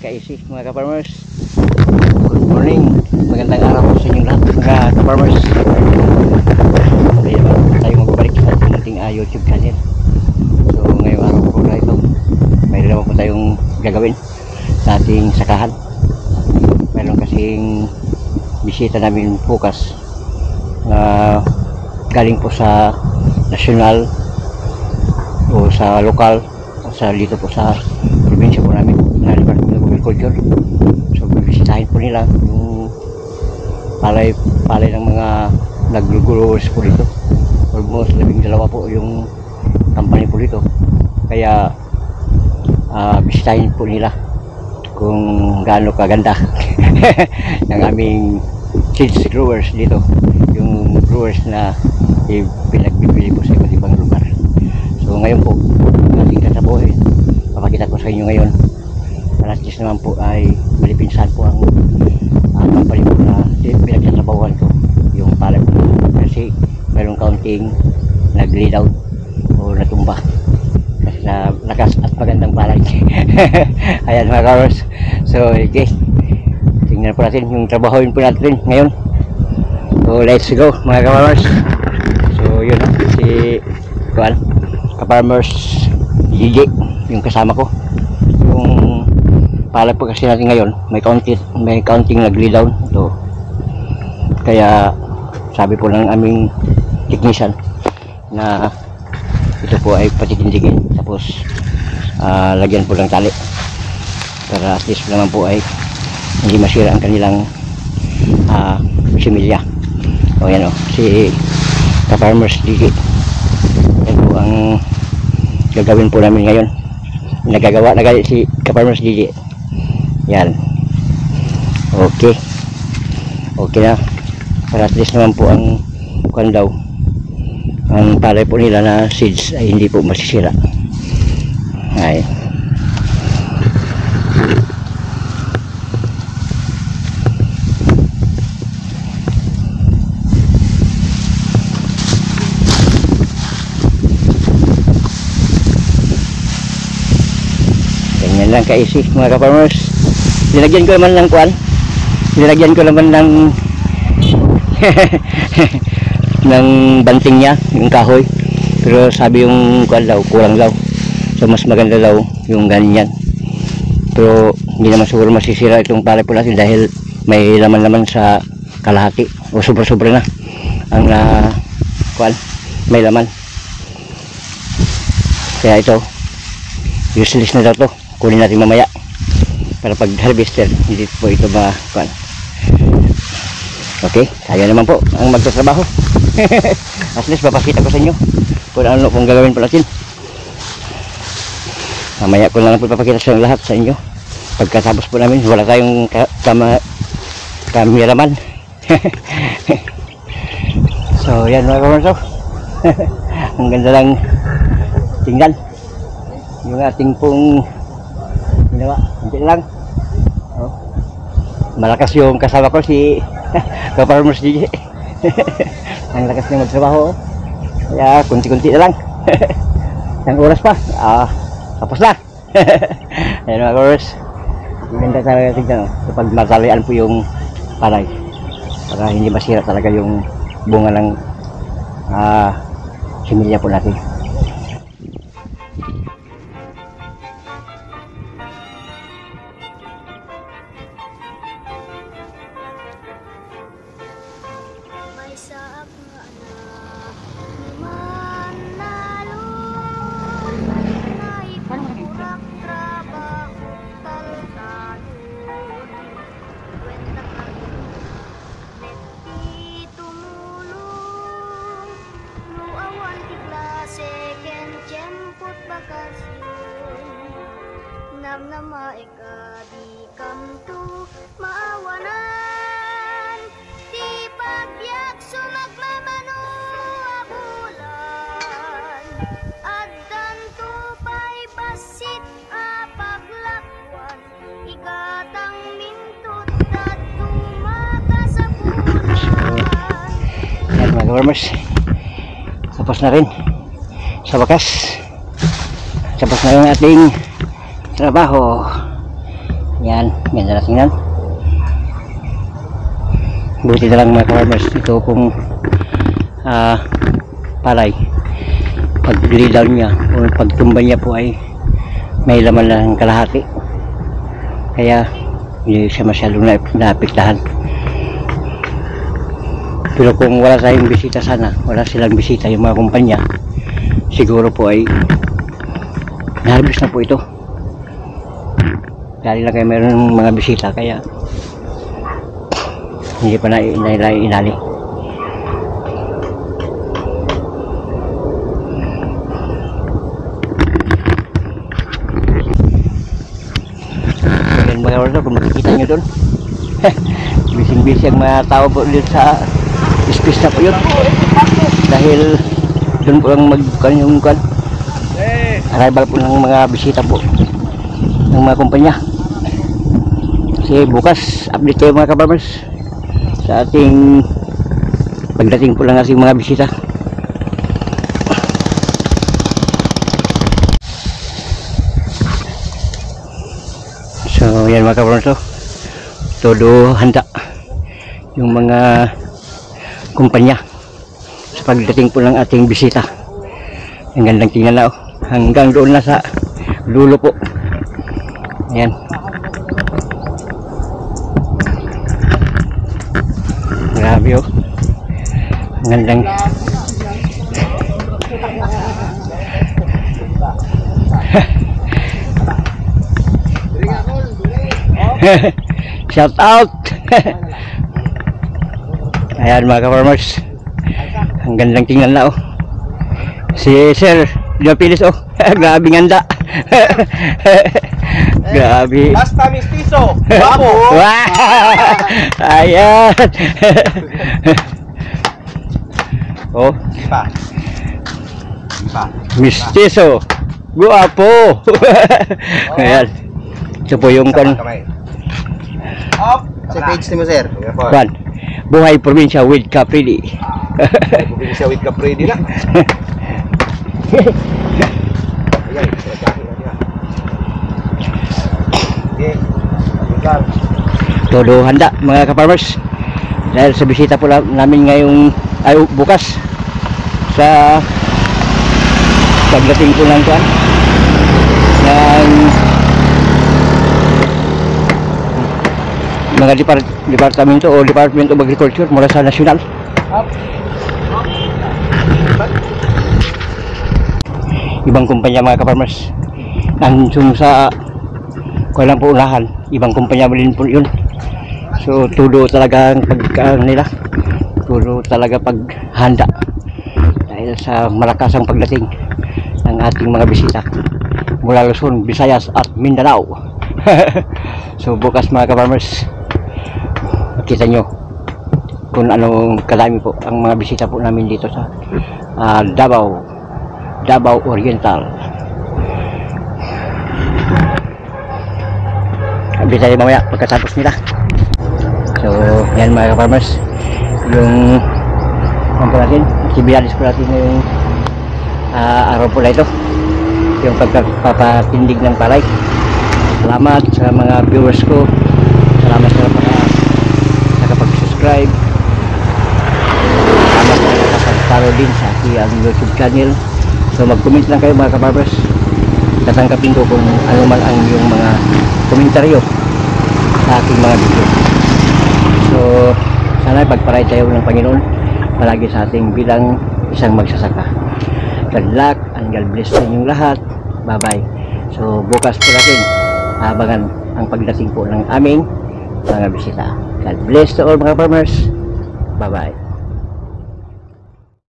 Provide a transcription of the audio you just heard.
ka-easy mga ka-farmers. Good morning, magandang araw po sa inyong lahat mga ka-farmers. Ngayon naman tayo magbabalik sa ating YouTube channel. So ngayong araw po na ito, mayroon naman po tayong gagawin sa ating sakahan. Mayroon kasing bisita namin bukas na galing po sa national o sa lokal o sa dito po sa probinsya po namin na Department of Agriculture. So bibisitahin po nila yung palay ng mga nag-growers po dito. Almost 12 po yung company po dito, kaya bisitahin po nila kung gaano kaganda ng aming seeds growers dito, yung growers na pinagbibili po sa iba't ibang lugar. So ngayon po ating tatabuhin, papakita ko sa inyo ngayon para at least naman po ay malipinsan po ang company po na pinagtatabuhan ko, yung palay po, kasi mayroong kaunting nag-lead out o natumba kasi na lakas at magandang palay. Ayan mga growers, so okay, tingnan po natin yung trabahoin po natin ngayon. So let's go mga ka-farmers. So yun si ka-farmers Gigi yung kasama ko. Yung palay po kasi natin ngayon may counting nag-lead down ito, kaya sabi po ng aming technician na ito po ay patitindigin, tapos lagyan po ng tali para at least naman po ay hindi masira ang kanilang similya. O yan o, si ka-farmers Gigi, yan po ang gagawin po namin ngayon. Nagagawa na gaya si ka-farmers Gigi. Yan, okay na, para at least naman po ang kuwan daw, ang palay po nila na seeds ay hindi po masisira. Ay ganyan lang ka-easy mga ka-farmers. Nilagyan ko naman ng kuwan, nilagyan ko naman ng ng banting niya, yung kahoy, pero sabi yung kuwan daw kulang daw, so mas maganda daw yung ganyan. Pero hindi naman siguro masisira itong palay po natin dahil may laman sa kalahati o sobra-sobra na ang kuwan, may laman, kaya ito useless na daw to, kunin natin mamaya para pag harvester hindi po ito kuwan. Okay, kaya naman po ang magtatrabaho. At least papakita ko sa inyo kung ano pong gagawin po natin. Mamaya ko lang po papakita sa lahat sa inyo pagkatapos po namin. Wala tayong cameraman. So yan mga kamarso. Ang ganda lang tingnan yung ating pong ginawa. Hindi lang malakas yung kasama ko, si ka-farmers Gigi. Ang lakas niya magtrabaho, kaya kunti-kunti na lang. Isang oras pa tapos na. Ayan mga ka-farmers, ganda talaga tignan kapag matalian po yung palay para hindi masira talaga yung bunga ng similya po natin. Nama ika di kamtu maawanan di pagyak sumagmamanu abulan addan tupay basit apaglakwan ikatang mintut at tumakasapunan. Yan mga farmers, tapos na rin sa wakas, tapos na yung ating trabaho. Yan, ganda na tingnan. Buti na lang mga farmers, ito kung palay, pag drill niya o pagtumba niya po ay may laman lang kalahati, kaya hindi siya masyadong naapektahan. Pero kung wala tayong bisita, sana wala silang bisita yung mga kumpanya, siguro po ay na-harvest na po ito. Dahil lang kayo mayroon mga bisita, kaya hindi pa inali. Ayan mga ordo, kung makikita nyo doon, bising-bising ang mga tao po dito sa space na po yun. Dahil doon po lang mag-kan arrival po ng mga bisita po ng mga kumpanya. Kasi bukas update kayo mga ka-farmers sa ating pagdating po lang ating mga bisita. So yan mga ka-farmers, todo handa yung mga kumpanya sa pagdating po ng ating bisita. Ang gandang tingnan na hanggang doon na sa dulo po. Ayan. Grabe oh. Ang gandang. Shout out. Ayan mga ka-farmers, ang gandang tingnan na oh. Si Sir Diapilis oh. Grabe nganda. Grabe. Basta mistiso. Guwapo. Wah! Ayan. Oh, Iba. mistiso. Guwapo. Ayan. Ito po yung kan. Up. Sa page ni mo, sir. Kan. Buhay probinsya with Capridi. Probinsya with Capridi na. Todo handa mga ka-farmers dahil sa bisita po namin ngayong bukas sa pagdating po ng kuan ng mga departamento o Department of Agriculture mula sa nasyonal. Ibang kumpanya mga ka-farmers ang sa kulang po unahan, ibang kumpanya mo din po yun. So tulo talaga ang nila, tulo talaga paghanda dahil sa malakas ang pagdating ng ating mga bisita mula Luzon, Visayas at Mindanao. So bukas mga ka-farmers, makita nyo kung anong kadami po ang mga bisita po namin dito sa Davao Oriental. Update tayo mamaya pagkatapos nila. So yan mga ka-farmers, yung po natin, actividades po natin ngayong araw po na ito, yung pagpapatindig ng palay. Salamat sa mga viewers ko, salamat sa mga nakapag-subscribe, salamat sa nakapag-follow din sa aking YouTube channel. So mag-comment lang kayo mga ka-farmers, tatanggapin ko kung ano man ang yung mga komentaryo sa aking mga video. So sana pagparay tayo ng Panginoon palagi sa ating bilang isang magsasaka. God luck and God bless sa inyong lahat. Bye bye. So bukas po natin abangan ang pagdating po ng aming mga bisita. God bless to all mga farmers. Bye bye.